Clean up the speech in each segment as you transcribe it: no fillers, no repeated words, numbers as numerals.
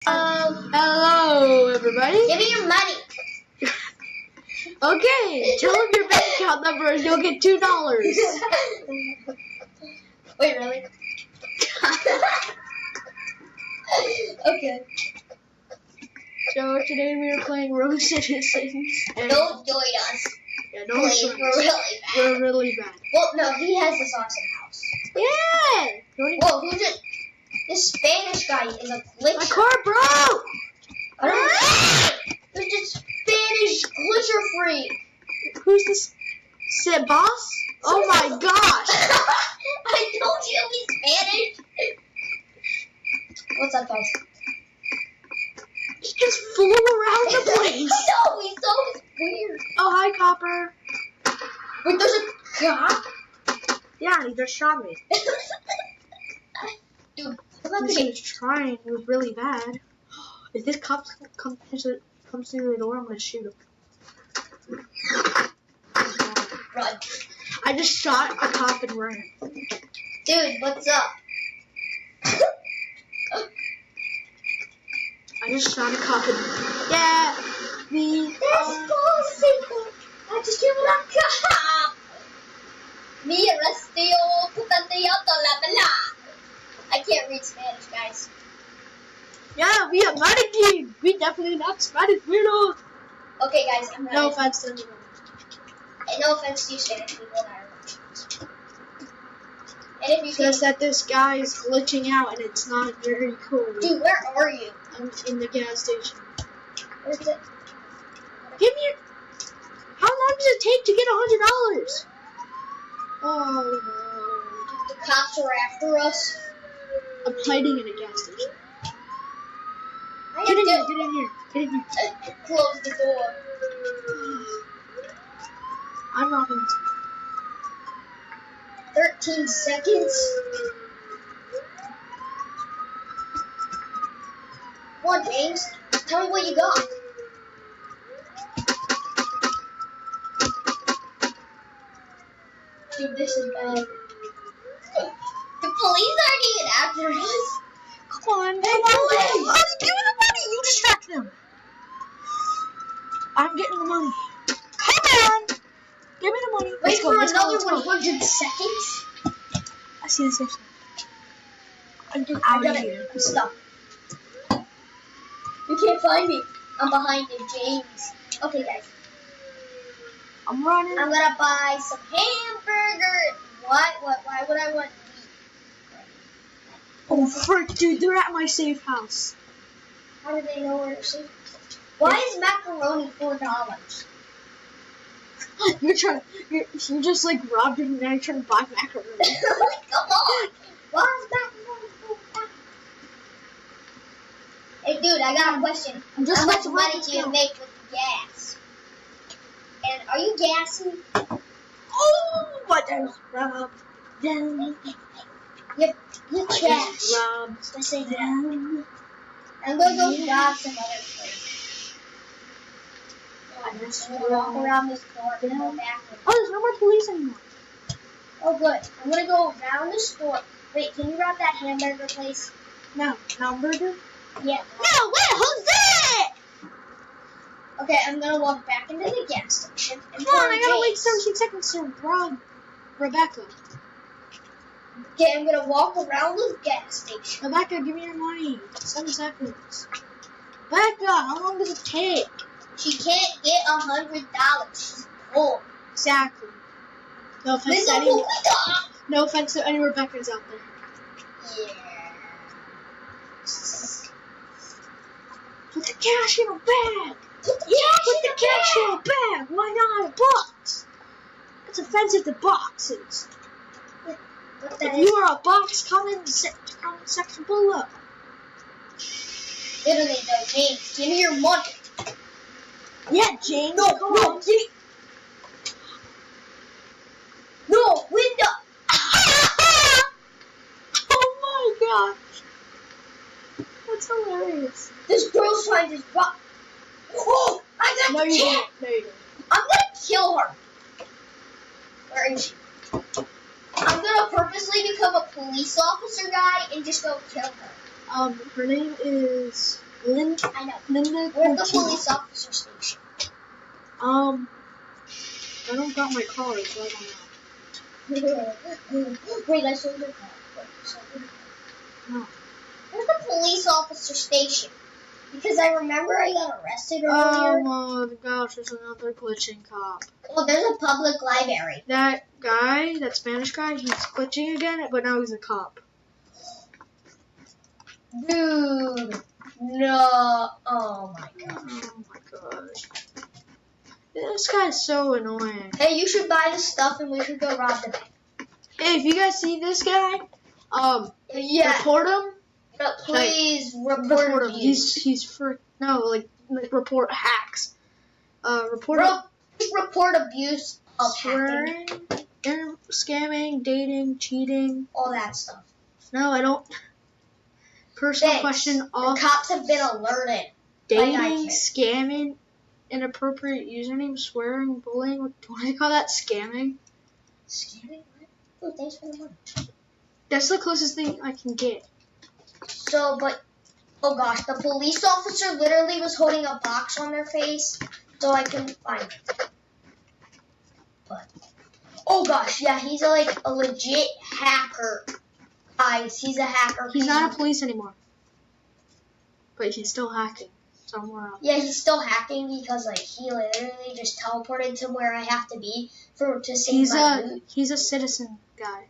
Hello, everybody. Give me your money. Okay, tell them your bank account number and you'll get $2. Wait, really? Okay. So today we are playing Rogue Citizens. And Don't join us. yeah, don't Please, join we're us. really bad. We're really bad. Well, no, he has this awesome house. Yeah. Whoa, who's it? This Spanish guy is a glitcher. My car broke. There's this Spanish glitcher freak. Who's this? Sit boss? Oh my gosh. I told you he's Spanish. What's up, guys? He just flew around the place. No, he's so weird. Oh, hi, Copper. Wait, there's a cop? Yeah, he just shot me. Dude, I'm not This gonna... is trying. It was really bad. If this cop comes through the door, I'm gonna shoot him. Run. I just shot a cop and ran. Dude, what's up? I just shot a cop and yeah, Despacito. I just killed a cop. Me arrestio putantioto la bala. I can't read Spanish, guys. yeah, we are American. We definitely not Spanish weirdos. Okay, guys, I'm ready. No offense to anyone. And no offense to you, Spanish people in Ireland. And if you Says that this guy is glitching out and it's not very cool. dude, where are you? I'm in the gas station. Where's it? Give me. How long does it take to get $100? Oh The cops are after us. no! I'm hiding in a gas station. I Get in here! have Get in here! Get in here! to close the door. I'm robbing. 13 seconds. Come on, James. Tell me what you got. Dude, this is bad. The police aren't even after us. Come on, Hey, come police! on! Give me the money! You distract them. I'm getting the money. Come on! Give me the money. Wait Let's go, for let's go, another let's go. 100 seconds. I see the station. I'm getting I out of got here. it. Stop. You can't find me. I'm behind you, James. Okay, guys. I'm running. I'm gonna buy some hamburgers. What? Why would I want meat? Oh, frick, dude, they're at my safe house. How do they know where to see? Why is macaroni $4? You just like robbed him and now you're trying to buy macaroni. Come on. Why is macaroni $4? Hey, dude, I got a question. I'm just How about much to money rob do this you girl. make with the gas? And are you gassing? Oh, but there's robbed them. Yep, you I trash. just robbed Just say that. them. I'm gonna go rob some other place. I just I'm gonna walk robbed around this store and go them. back. Oh, there's no more police anymore. Oh, good. I'm gonna go around the store. Wait, can you rob that hamburger place? No, hamburger? Yeah. No, wait, who's that? Okay, I'm gonna walk back into the gas station. And Come on, find I gotta wait James. 17 seconds to rob Rebecca. Okay, I'm gonna walk around the gas station. Rebecca, give me your money. 7 seconds. Rebecca, how long does it take? She can't get $100. She's poor. Exactly. No offense This to is any, what we got. no offense to any Rebeccas out there. Yeah. Put the cash in a bag. Put the Put the cash cash in a bag. Why not a box? It's offensive to boxes. What If you are a box, comment section below. Literally, though, James, give me your money. Yeah, James. No, come no, on. give me. No, window. Oh my gosh. That's hilarious. This girl's trying to rob. Oh, I got No, the you cat. don't. No, you don't. I'm gonna kill her. Where is she? I'm gonna purposely become a police officer guy and just go kill her. Her name is find out. Then the We're at the police officer station. I don't got my card, so I don't know. Wait, I showed your car. No. We're at the police officer station. Because I remember I got arrested earlier. Oh my gosh, there's another glitching cop. Oh, there's a public library. That guy, that Spanish guy, he's glitching again, but now he's a cop. Dude. No. Oh my gosh. Oh my gosh. This guy's so annoying. Hey, you should buy the stuff and we should go rob the bank. Hey, if you guys see this guy, Yeah. report him. No, please report him. abuse. He's for report hacks. Report Report abuse of hacking. swearing, scamming, dating, cheating. All that stuff. No, I don't. Personal Thanks. question The off. cops have been alerted. Dating, Like I can. scamming, inappropriate username, swearing, bullying. What do I call that? Scamming. Scamming? Oh, thanks for the money. That's the closest thing I can get. So, but, oh gosh, the police officer literally was holding a box on their face, so I couldn't find it. But, oh gosh, yeah, he's like a legit hacker. Guys, he's a hacker. He's not a police anymore. But he's still hacking somewhere else. Yeah, he's still hacking because like he literally just teleported to where I have to be to save my loot. He's a citizen guy.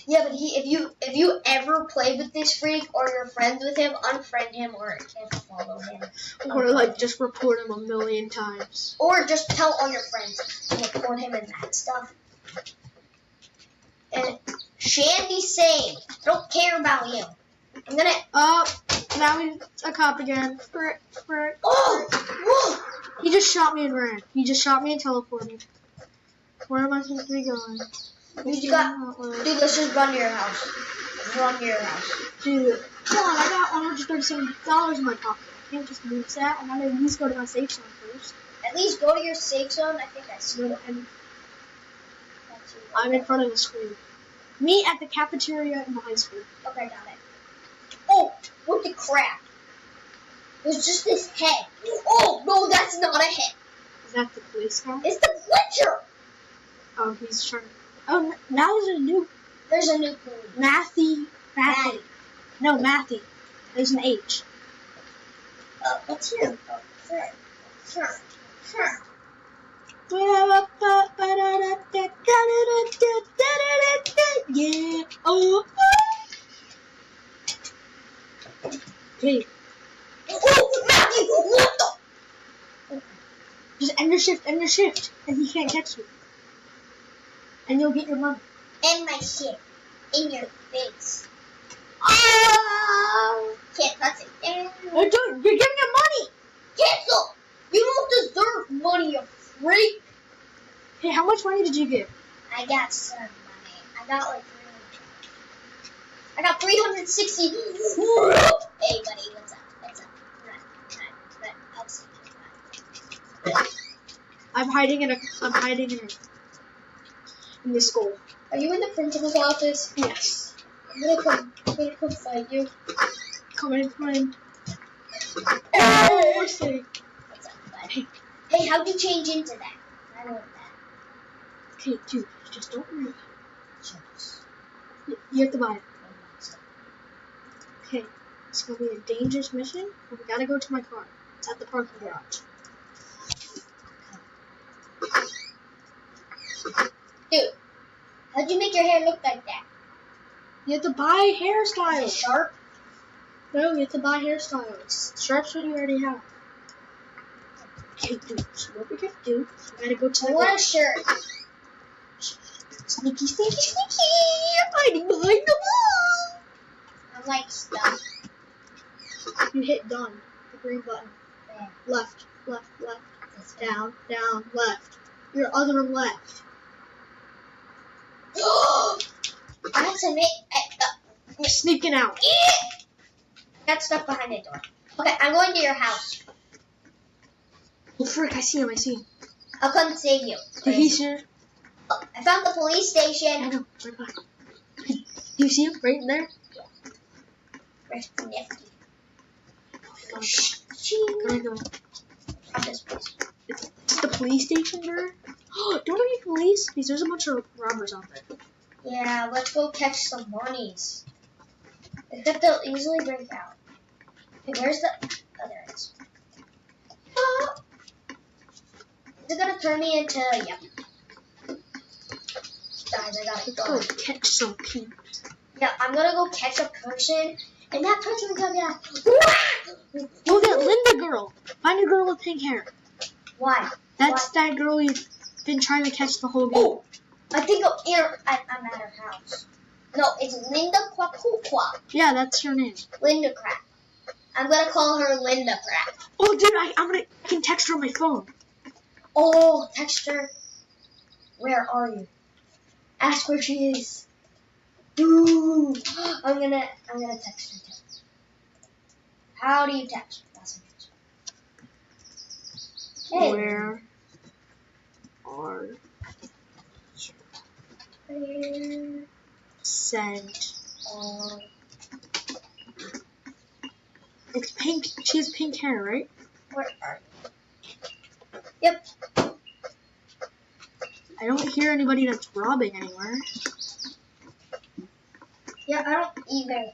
Yeah, but if you ever play with this freak or you're friends with him, unfriend him or can't follow him. Or like just report him a million times. Or just tell all your friends to report him and that stuff. And Shandy saying, I don't care about you. I'm gonna. Now he's a cop again. Frick. Oh! Whoa! He just shot me and ran. He just shot me and teleported. Where am I supposed to be going? Dude, let's just run to your house. Run to your house. Dude, come on, I got $137 in my pocket. I can't just lose that. I gotta at least go to my safe zone first. At least go to your safe zone. I think I see it. I'm in front of the school. Meet at the cafeteria in the high school. Okay, got it. Oh, what the crap? There's just this head. Oh, no, that's not a head. Is that the police guy? It's the glitcher. Oh, he's trying. Oh, now There's a new police. Matthew. No, Matthew. There's an H. What's here? Yeah. Oh. Hey. Oh, Matthew, what the? Just end your shift, and he can't catch you. And you'll get your money. And my shit. In your face. Oh! Can't touch it. You're giving him money! Cancel! You don't deserve money, you freak! Hey, how much money did you get? I got some money. I got like 300. I got 360. Hey, buddy, what's up? Run. I'll see you. I'm hiding in the school. Are you in the principal's office? Yes. I'm gonna come fight you. Come in. Oh, we're safe. What's up, buddy? Hey, how'd you change into that? I don't want that. Okay, dude, just don't worry. Jeez. You have to buy it. Okay, it's gonna be a dangerous mission, but we gotta go to my car. It's at the parking garage. Dude, how'd you make your hair look like that? You have to buy Is it hairstyles. sharp? No, you have to buy hairstyles. Sharp's what you already have. Okay, dude, so what we gotta do, we gotta go to I the want a garage. shirt. Sneaky. I'm hiding behind the wall. I'm like stuck. You hit done. The green button. There. Left. This way. Down, left. Your other left. That's a We're sneaking out. I got stuck behind the door. Okay, I'm going to your house. Oh, frick, I see him. I'll come save you. Did he see? I found the police I station. know. Right back. You see him right there? Where's the nifty? Oh, Shh. Can I go? At this place. It's the police station there? Don't we need police? Because there's a bunch of robbers out there. Yeah, let's go catch some monies. Except they'll easily break out. Okay, where's the... Oh, there it is. Ah! Is it gonna turn me into... Yep. Guys, I gotta Let's go catch some people. Yeah, I'm gonna go catch a person, and that person's gonna get... Oh, that Linda girl. Find a girl with pink hair. Why? That's that girl you've been trying to catch the whole game. Oh, I think I'm at her house. No, it's Linda Quaquaqua. Yeah, that's her name. Linda Crap. I'm gonna call her Linda Crap. Oh, dude, I can text her on my phone. Oh, text her. Where are you? Ask where she is. Ooh, I'm gonna text her too. How do you text messages? Hey. Where are Where sent? are It's pink. She has pink hair, right? Where are you? Yep. I don't hear anybody that's robbing anywhere. Yeah, I don't either.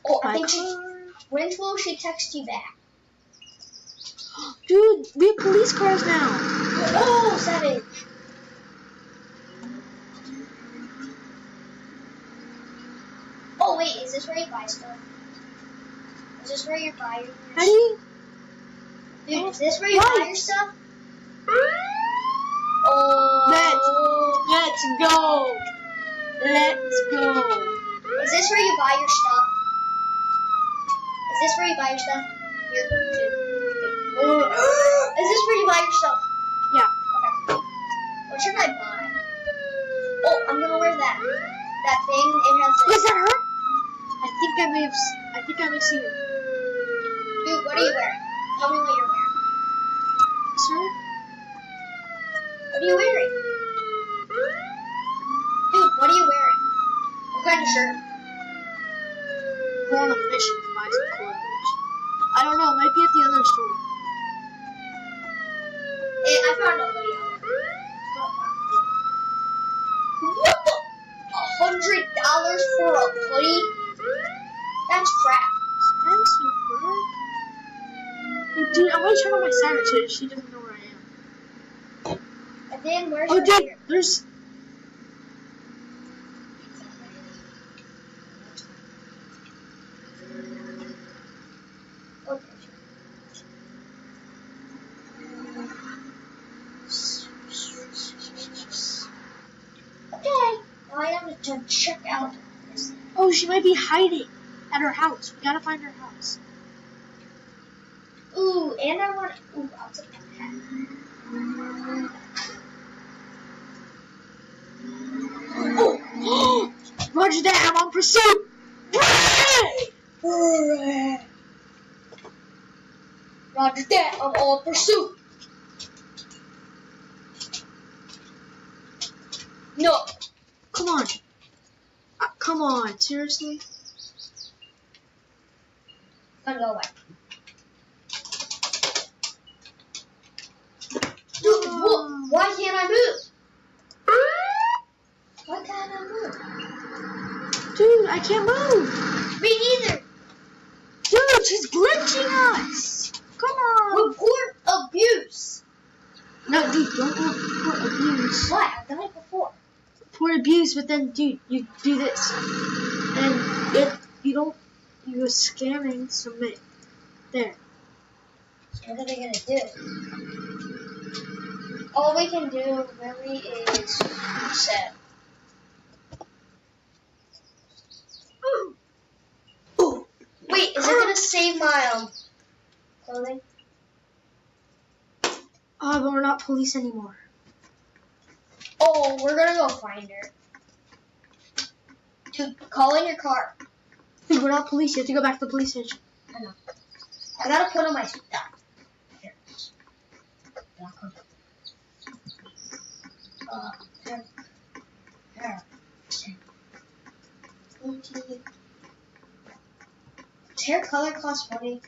Oh, I My think she. car. When will she text you back? Dude, we have police cars now. Oh, savage. Oh, wait, is this where you buy stuff? Is this where you buy your How do you? Dude, is this where you buy your stuff? Oh. Let's go. Let's go. Is this where you buy your stuff? Is this where you buy your stuff? Here, is this where you buy your stuff? Yeah. Okay. What should I buy? Oh, I'm gonna wear that. That thing. It has. Was that her? I think I may see her. Dude, what are you wearing? Tell me what you're wearing. Sir? What are you wearing? Dude, what are you wearing? What kind of shirt? We're on a mission to buy some clothes. I don't know. It might be at the other store. I found a hoodie on it. What the? $100 for a hoodie? That's crap. Expensive, bro. Hey, dude, I'm gonna turn on my siren so she doesn't know where I am. And then where's Oh, your dude, gear? there's. Okay. Okay. Now I have to check out this. Oh, she might be hiding at her house. We gotta find her house. Ooh, and I want. Ooh, I'll take that hat. Oh, Roger that. I'm on pursuit. Roger that. I'm on pursuit. No. Come on. Come on. Seriously? I'm gonna go away. Dude, why can't I move? Why can't I move? Dude, I can't move. Me neither. Dude, she's glitching us. Come on. Report abuse. No, dude, don't report abuse. Why? I've done it before. Report abuse, but then, dude, you do this. And you're scamming submit. There. What are they gonna do? All we can do really is reset. Ooh. Wait, is it gonna save my clothing? Oh, but we're not police anymore. Oh, we're gonna go find her. Dude, call in your car. Dude, we're not police. You have to go back to the police station. I know. I gotta put on my stuff. Here. Hair color costs money.